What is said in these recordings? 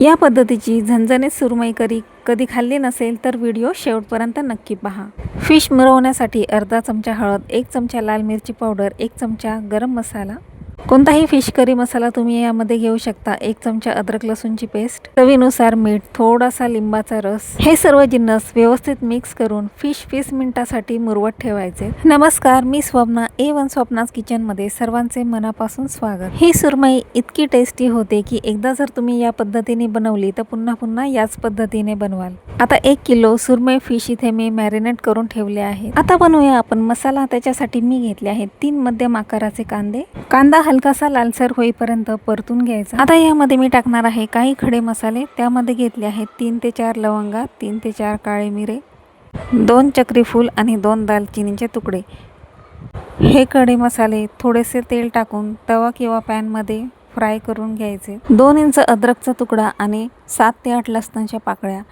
या पद्धतीची झणझणीत सुरमई करी कधी खाल्ली नसेल तर व्हिडिओ शेवटपर्यंत नक्की पहा। फिश मिरवण्यासाठी अर्धा चमचा हळद, 1 चमचा लाल मिरची पावडर, 1 चमचा गरम मसाला, कोणताही फिश करी मसाला तुम्ही यामध्ये घेऊ शकता, 1 चमचा अद्रक लसूणची पेस्ट, चवीनुसार मीठ, थोडासा लिंबाचा रस। हे सर्व जिन्नस व्यवस्थित मिक्स करून फिश 20 मिनिटांसाठी मुरवत ठेवायचे। नमस्कार, मी स्वप्ना, A1 स्वप्नाज किचन मध्ये सर्वांचे मनापासून स्वागत। ही सुरमई इतकी टेस्टी होते की एकदा जर तुम्ही या पद्धतीने बनवली तर पुन्हा पुन्हा याच पद्धतीने बनवाल। आता 1 किलो सुरमई फिश इथे मी मॅरिनेट करून ठेवले आहे। आता बनवूया आपण मसाला। त्याच्यासाठी मी घेतले आहेत 3 मध्यम आकाराचे कांदे। कांदा हलकासा लालसर होईपर्यंत परतून घ्यायचा। आता यामध्ये मी टाकणार आहे काही खडे मसाले। त्यामध्ये घेतले आहेत 3 ते 4 लवंगा, 3 ते 4 काळे मिरे, 2 चक्री फूल आणि 2 दालचिनीचे तुकडे। हे खडे मसाले थोडेसे तेल टाकून तवा किंवा पॅन मध्ये फ्राय करून घ्यायचे। 2 इंच अद्रकचा तुकडा आणि 7 ते 8 लसणाच्या पाकळ्या।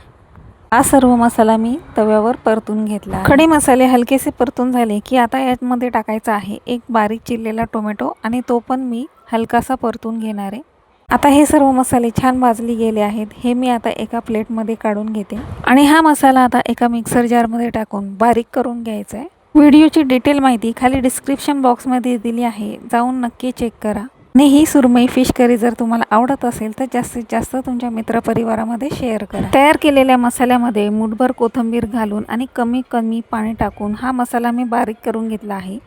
हा सर्व मसाला मी तव्यावर परतून घेतला। खडे मसाले हलकेसे परतून झाले की आता यामध्ये टाकायचा आहे 1 बारीक चिरलेला टोमॅटो आणि तो पण मी हलकासा परतून घेणार आहे। आता हे सर्व मसाले छान भाजले गेले आहेत। हे मी आता एका प्लेट मध्ये काढून घेते आणि हा मसाला आता एका मिक्सर जार मध्ये टाकून बारीक करून घ्यायचा आहे। व्हिडिओची डिटेल माहिती खाली डिस्क्रिप्शन बॉक्स मध्ये दिली आहे, जाऊन नक्की चेक करा। आणि ही सुरमई फिश करी जर तुम्हाला आवडत असेल तर जास्तीत जास्त तुमच्या मित्रपरिवारामध्ये शेअर करा। तयार केलेल्या मसाल्यामध्ये मुठभर कोथिंबीर घालून आणि कमी पाणी टाकून हा मसाला मी बारीक करून घेतला आहे।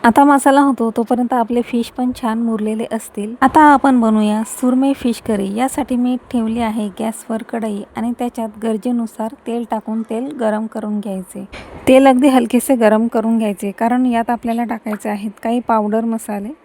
आता मसाला होतो तोपर्यंत आपले फिश पण छान मुरलेले असतील। आता आपण बनवूया सुरमई फिश करी। यासाठी मी ठेवली आहे गॅसवर कढई आणि त्याच्यात गरजेनुसार तेल टाकून तेल गरम करून घ्यायचे। तेल अगदी हलकेसे गरम करून घ्यायचे कारण यात आपल्याला टाकायचे आहेत काही पावडर मसाले।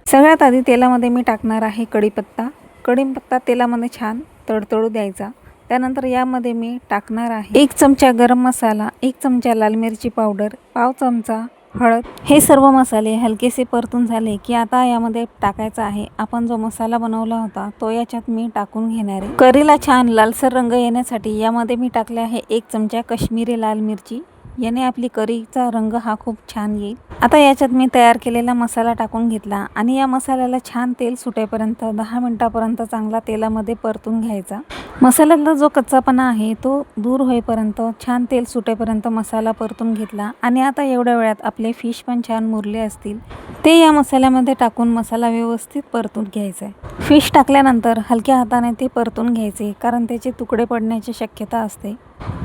सगळ्यात आधी तेलामध्ये मी टाकणार आहे कढीपत्ता। कढीपत्ता तेलामध्ये छान तडतडू द्यायचा। त्यानंतर यामध्ये मी टाकणार आहे 1 चमचा गरम मसाला, 1 चमचा लाल मिरची पावडर, पाव चमचा हळद। हे सर्व मसाले हलकेसे परतून झाले की आता यामध्ये टाकायचा आहे आपण जो मसाला बनवला होता तो याच्यात मी टाकून घेणार आहे। करीला छान लालसर रंग येण्यासाठी यामध्ये मी टाकले आहे 1 चमचा काश्मीरी लाल मिरची। याने आपली करीचा रंग हा खूप छान येईल। आता याच्यात मी तयार केलेला मसाला टाकून घेतला आणि या मसाल्याला छान तेल सुटेपर्यंत 10 मिनिटांपर्यंत चांगला तेलामध्ये परतून घ्यायचा। मसाल्यातला जो कच्चापणा आहे तो दूर होईपर्यंत छान तेल सुटेपर्यंत मसाला परतून घेतला आणि आता एवढ्या वेळात आपले फिश पण छान मुरले असतील ते या मसाल्यामध्ये टाकून मसाला व्यवस्थित परतून घ्यायचा आहे। फिश टाकल्यानंतर हलक्या हाताने ते परतून घ्यायचे कारण त्याचे तुकडे पडण्याची शक्यता असते।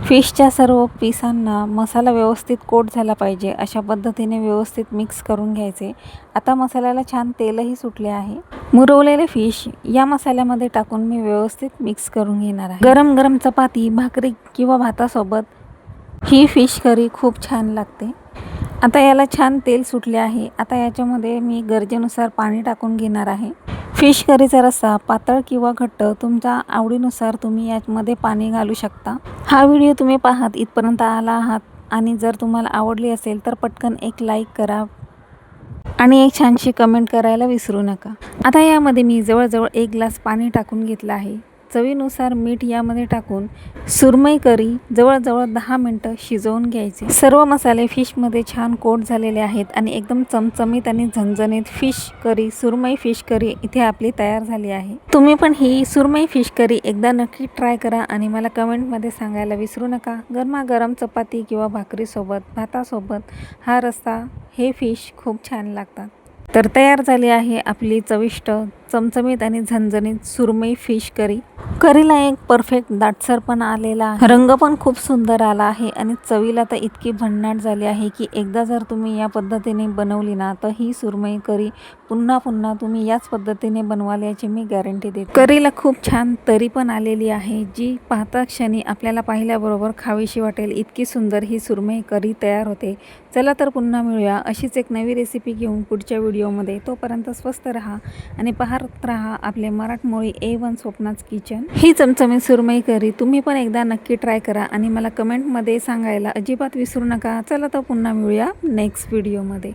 फिशच्या सर्व पिसांना मसाला व्यवस्थित कोट झाला पाहिजे अशा पद्धतीने व्यवस्थित मिक्स करून घ्यायचे। आता मसाल्याला छान तेलही सुटले आहे। मुरवलेले फिश या मसाल्यामध्ये टाकून मी व्यवस्थित मिक्स करून घेणार आहे। गरम गरम चपाती, भाकरी किंवा भातासोबत ही फिश करी खूप छान लागते। आता याला छान तेल सुटले आहे। आता याच्यामध्ये मी गरजेनुसार पाणी टाकून घेणार आहे। फिश करीचा रस्सा पातळ किंवा घट्ट तुमच्या आवडीनुसार तुम्ही यामध्ये पाणी घालू शकता। हा व्हिडिओ तुम्ही पाहत इथपर्यंत आला आहात आणि जर तुम्हाला आवडली असेल तर पटकन एक लाईक करा आणि एक छानशी कमेंट करायला विसरू नका। आता यामध्ये मी जवळजवळ 1 ग्लास पाणी टाकून घेतलं आहे। चवीनुसार मीठ यामध्ये टाकून सुरमई करी जवळजवळ 10 मिनिटं शिजवून घ्यायचे। सर्व मसाले फिशमध्ये छान कोट झालेले आहेत आणि एकदम चमचमीत आणि झणझणीत फिश करी, सुरमई फिश करी इथे आपली तयार झाली आहे। तुम्ही पण ही सुरमई फिश करी एकदा नक्की ट्राय करा आणि मला कमेंटमध्ये सांगायला विसरू नका। गरमागरम चपाती किंवा भाकरीसोबत, भातासोबत हा रस्सा, हे फिश खूप छान लागतात। तर तयार झाली आहे आपली चविष्ट, चमचमीत आणि झणझणीत सुरमई फिश करी। करीला एक परफेक्ट दाटसरपणा आलेला आहे, रंग पण खूप सुंदर आला आहे आणि चवीला तर इतकी भन्नाट झाली आहे की एकदा जर तुम्ही या पद्धतीने बनवली ना तर ही सुरमई करी पुन्हा पुन्हा तुम्ही याच पद्धतीने बनवाल याची मी गॅरंटी देते। करीला खूप छान तरी पण आलेली आहे जी पाहता क्षणी आपल्याला पाहिल्याबरोबर खावीशी वाटेल इतकी सुंदर ही सुरमई करी तयार होते। चला तर पुन्हा मिळूया अशीच एक नवी रेसिपी घेऊन पुढच्या व्हिडिओमध्ये। तोपर्यंत स्वस्त राहा आणि पाहत राहा आपले मराठमोळी A1 स्वप्नाज किचन। ही चमचमीत सुरमई करी तुम्ही पण एकदा नक्की ट्राय करा आणि मला कमेंटमध्ये सांगायला अजिबात विसरू नका। चला तर पुन्हा मिळूया नेक्स्ट व्हिडिओमध्ये।